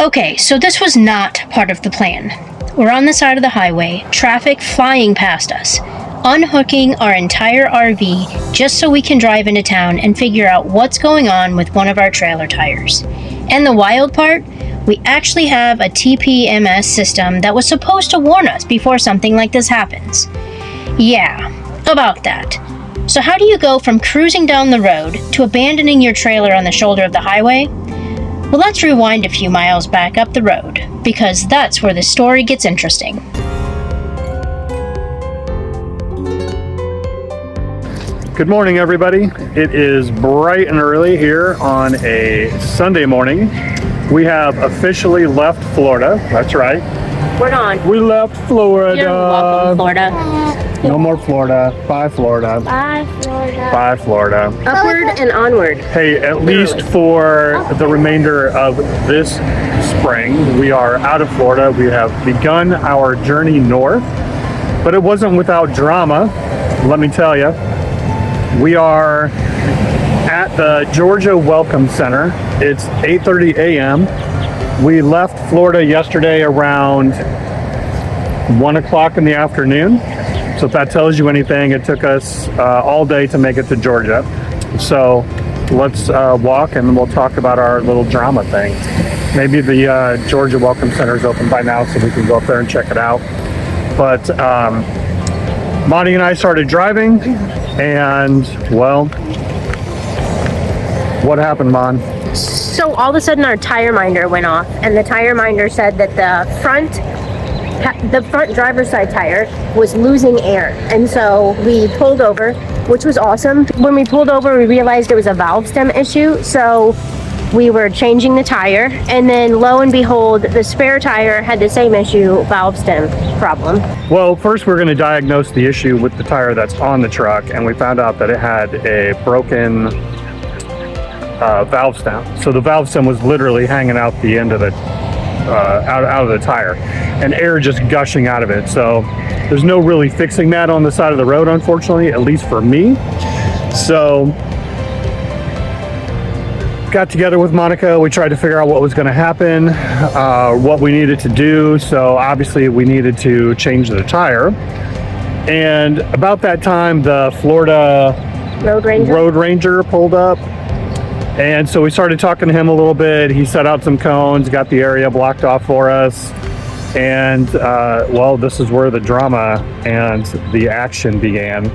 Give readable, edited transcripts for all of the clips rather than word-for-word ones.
Okay, so this was not part of the plan. We're on the side of the highway, traffic flying past us, unhooking our entire RV just so we can drive into town and figure out what's going on with one of our trailer tires. And the wild part, we actually have a TPMS system that was supposed to warn us before something like this happens. Yeah, about that. So how do you go from cruising down the road to abandoning your trailer on the shoulder of the highway? Well, let's rewind a few miles back up the road, because that's where the story gets interesting. Good morning, everybody. It is bright and early here on a Sunday morning. We have officially left Florida. That's right. We're gone. We left Florida. You're welcome, Florida. No more Florida. Bye, Florida. Bye, Florida. Bye, Florida. Upward and onward. Hey, at least for the remainder of this spring, we are out of Florida. We have begun our journey north, but it wasn't without drama, let me tell you. We are at the Georgia Welcome Center. It's 8:30 a.m. We left Florida yesterday around 1 o'clock in the afternoon. So if that tells you anything, it took us all day to make it to Georgia. So let's walk and we'll talk about our little drama thing. Maybe the Georgia Welcome Center is open by now so we can go up there and check it out. But Monty and I started driving and, well, what happened, Mon? So all of a sudden our tire minder went off, and the tire minder said that the front driver's side tire was losing air. And so we pulled over, which was awesome. When we pulled over, we realized it was a valve stem issue. So we were changing the tire, and then lo and behold, the spare tire had the same issue, valve stem problem. Well, first we're going to diagnose the issue with the tire that's on the truck, and we found out that it had a broken valve stem. So the valve stem was literally hanging out the end of the out of the tire, and air just gushing out of it. So there's no really fixing that on the side of the road, unfortunately, at least for me. So got together with Monica. We tried to figure out what was going to happen, what we needed to do. So obviously we needed to change the tire. And about that time, the Florida Road Ranger pulled up. And so we started talking to him a little bit. He set out some cones, got the area blocked off for us. And well, this is where the drama and the action began.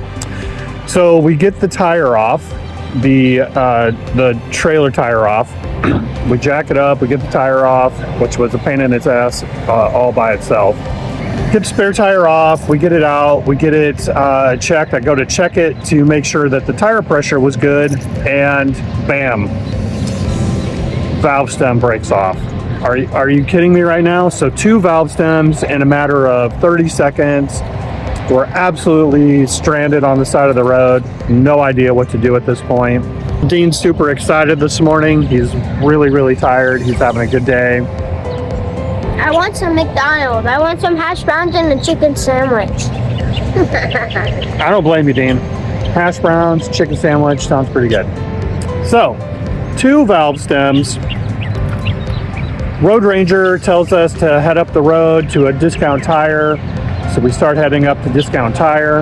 So we get the tire off, the trailer tire off. We jack it up, we get the tire off, which was a pain in its ass all by itself. Get the spare tire off, we get it out, we get it checked. I go to check it to make sure that the tire pressure was good, and bam, valve stem breaks off. Are you kidding me right now? So 2 valve stems in a matter of 30 seconds. We're absolutely stranded on the side of the road. No idea what to do at this point. Dean's super excited this morning. He's really, really tired. He's having a good day. I want some McDonald's. I want some hash browns and a chicken sandwich. I don't blame you, Dean. Hash browns, chicken sandwich, sounds pretty good. So, 2 valve stems. Road Ranger tells us to head up the road to a Discount Tire. So we start heading up to Discount Tire.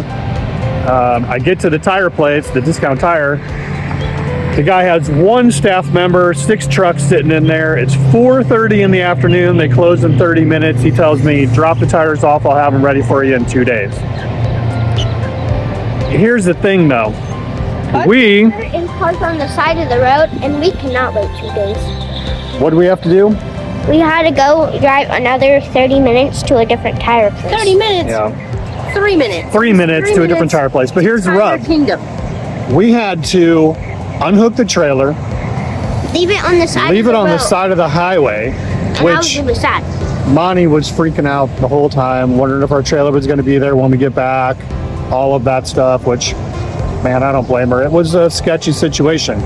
I get to the tire place, the Discount Tire. The guy has 1 staff member, 6 trucks sitting in there. It's 4:30 in the afternoon. They close in 30 minutes. He tells me, drop the tires off. I'll have them ready for you in 2 days. Here's the thing, though. We in parked on the side of the road, and we cannot wait 2 days. What do we have to do? We had to go drive another 30 minutes to a different tire place. 30 minutes? Yeah. 3 minutes. 3 minutes to a different tire place. But here's the rub. Kingdom. We had to unhook the trailer, Leave it on the side leave of it the on the road. side of the highway, And I was which really sad. Monty was freaking out the whole time, wondering if our trailer was going to be there when we get back, all of that stuff, which, man, I don't blame her. It was a sketchy situation.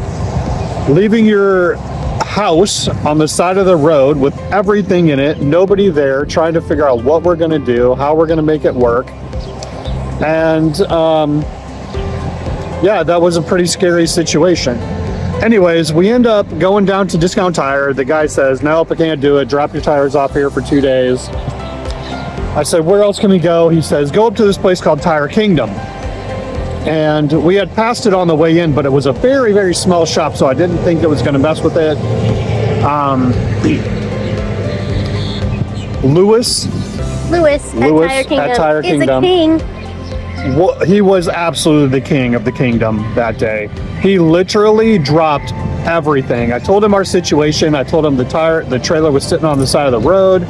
Leaving your house on the side of the road with everything in it, nobody there, trying to figure out what we're going to do, how we're going to make it work. And yeah, that was a pretty scary situation. Anyways, we end up going down to Discount Tire. The guy says, nope, I can't do it. Drop your tires off here for 2 days. I said, where else can we go? He says, go up to this place called Tire Kingdom. And we had passed it on the way in, but it was a very, very small shop, so I didn't think it was going to mess with it. Lewis at Tire Kingdom is a king. He was absolutely the king of the kingdom that day. He literally dropped everything. I told him our situation. I told him the trailer was sitting on the side of the road.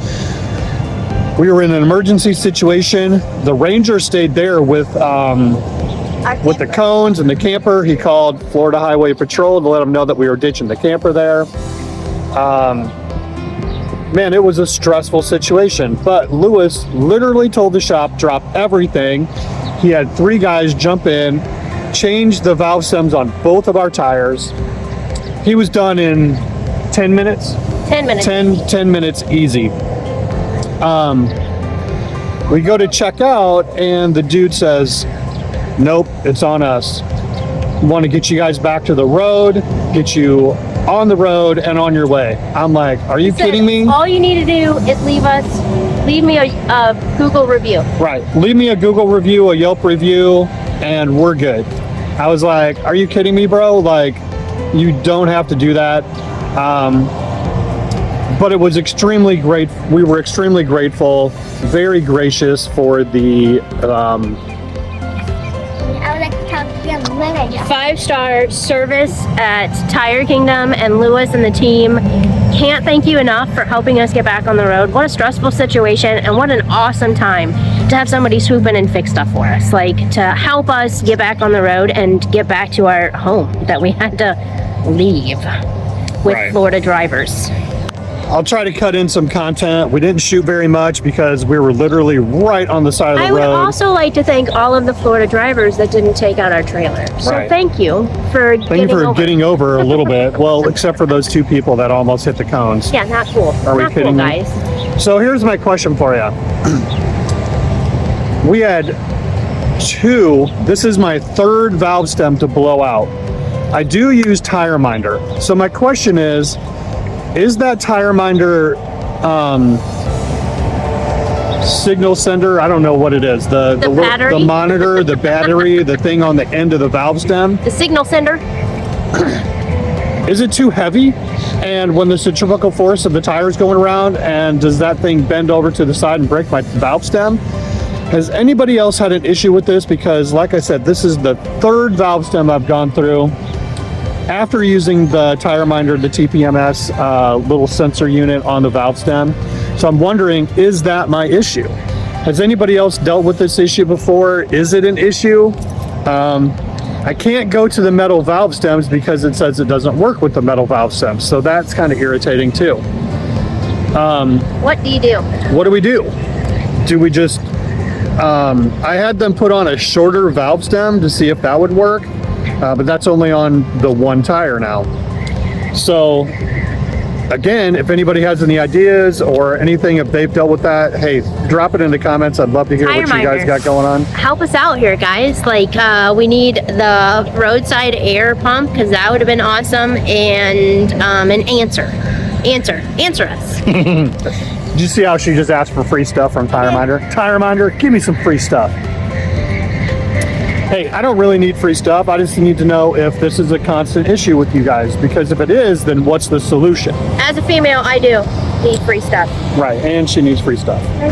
We were in an emergency situation. The ranger stayed there with the cones and the camper. He called Florida Highway Patrol to let them know that we were ditching the camper there. Man, it was a stressful situation, but Lewis literally told the shop, drop everything. He had 3 guys jump in, change the valve stems on both of our tires. He was done in 10 minutes. 10 minutes. 10 minutes easy. We go to check out and the dude says, nope, it's on us. We want to get you guys back to the road, get you on the road and on your way. I'm like, are you kidding me? All you need to do is leave me a Google review. Right. Leave me a Google review, a Yelp review, and we're good. I was like, are you kidding me, bro? Like, you don't have to do that. But it was extremely great. We were extremely grateful, very gracious for the I would like to talk to your manager. 5-star service at Tire Kingdom, and Lewis and the team can't thank you enough for helping us get back on the road. What a stressful situation, and what an awesome time to have somebody swoop in and fix stuff for us, like to help us get back on the road and get back to our home that we had to leave with Right. Florida drivers. I'll try to cut in some content. We didn't shoot very much because we were literally right on the side of the I would road. also like to thank all of the Florida drivers that didn't take out our trailer. So Right. thank you for getting over a little bit. Well, except for those 2 people that almost hit the cones. Yeah, not cool. Are we Not kidding cool, me? guys. So here's my question for you. We had 2, this is my 3rd valve stem to blow out. I do use Tire Minder. So my question is that Tire Minder signal sender, I don't know what it is, the battery? the monitor, the battery, the thing on the end of the valve stem, The signal sender. is it too heavy? And when the centrifugal force of the tires going around, and does that thing bend over to the side and break my valve stem? Has anybody else had an issue with this? Because like I said, this is the 3rd valve stem I've gone through after using the Tire Minder, the TPMS little sensor unit on the valve stem. So I'm wondering, is that my issue? Has anybody else dealt with this issue before? Is it an issue? I can't go to the metal valve stems because it says it doesn't work with the metal valve stems. So that's kind of irritating too. What do you do? What do we do? Do we just, I had them put on a shorter valve stem to see if that would work. But that's only on the 1 tire now. So again, if anybody has any ideas or anything, if they've dealt with that, hey, drop it in the comments. I'd love to hear Tire what you guys Minder. got going on. Help us out here, guys. Like, we need the roadside air pump, because that would have been awesome, and an answer us. Did you see how she just asked for free stuff from Tire Minder? Tire Minder, give me some free stuff. Hey, I don't really need free stuff. I just need to know if this is a constant issue with you guys, because if it is, then what's the solution? As a female, I do need free stuff. Right, and she needs free stuff. I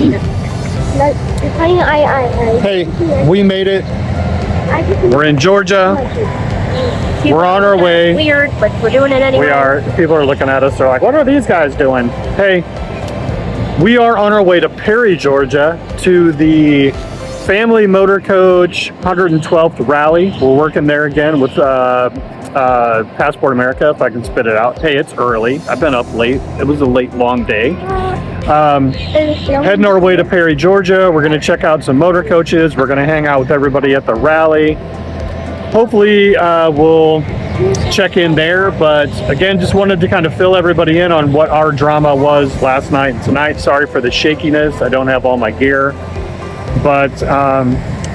Hey, we made it. We're in Georgia. We're on our way. Weird, but we're doing it anyway. We are. People are looking at us. They're like, what are these guys doing? Hey, we are on our way to Perry, Georgia, to the Family Motor Coach 112th Rally. We're working there again with Passport America, if I can spit it out. Hey, it's early. I've been up late. It was a late, long day. Heading our way to Perry, Georgia. We're going to check out some motor coaches. We're going to hang out with everybody at the rally. Hopefully, we'll check in there. But again, just wanted to kind of fill everybody in on what our drama was last night and tonight. Sorry for the shakiness. I don't have all my gear. But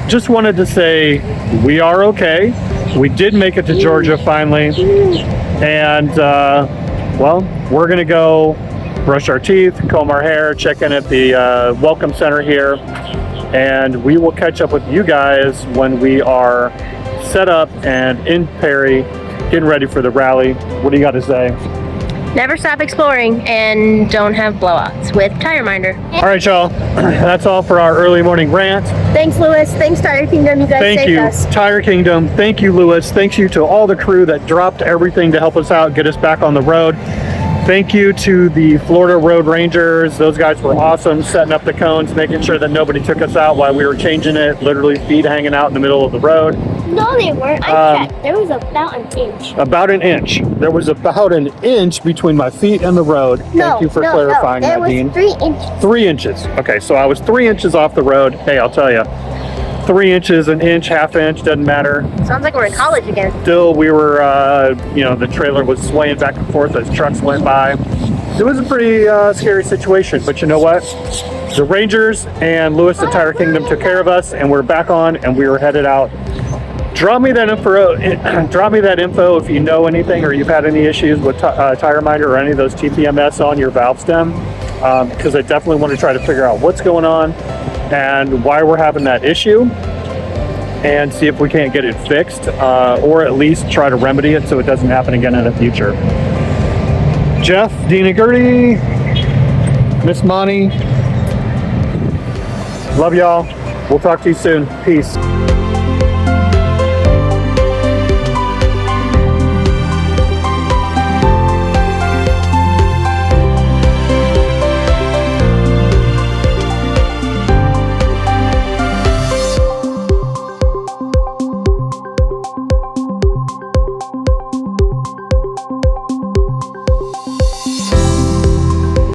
just wanted to say we are okay. We did make it to Georgia finally, and well, we're gonna go brush our teeth, comb our hair, check in at the welcome center here, and we will catch up with you guys when we are set up and in Perry, getting ready for the rally. What do you got to say? Never stop exploring and don't have blowouts with Tire Minder. All right, y'all. That's all for our early morning rant. Thanks, Lewis. Thanks, Tire Kingdom. You guys Thank saved you, us. Tire Kingdom. Thank you, Lewis. Thank you to all the crew that dropped everything to help us out, get us back on the road. Thank you to the Florida Road Rangers. Those guys were awesome, setting up the cones, making sure that nobody took us out while we were changing it, literally feet hanging out in the middle of the road. No, they weren't. I checked. There was about an inch. About an inch. There was about an inch between my feet and the road. Thank you for clarifying that, Dean. It was 3 inches. 3 inches. Okay, so I was 3 inches off the road. Hey, I'll tell you, 3 inches, an inch, half inch, doesn't matter. Sounds like we're in college again. Still, we were, the trailer was swaying back and forth as trucks went by. It was a pretty scary situation, but you know what? The Rangers and Lewis at Tire Kingdom took care of us, and we're back on, and we were headed out. Drop me that info if you know anything or you've had any issues with Tire Minder or any of those TPMS on your valve stem, because I definitely want to try to figure out what's going on and why we're having that issue, and see if we can't get it fixed, or at least try to remedy it so it doesn't happen again in the future. Jeff, Dean, and Gertie, Miss Monty, love y'all. We'll talk to you soon. Peace.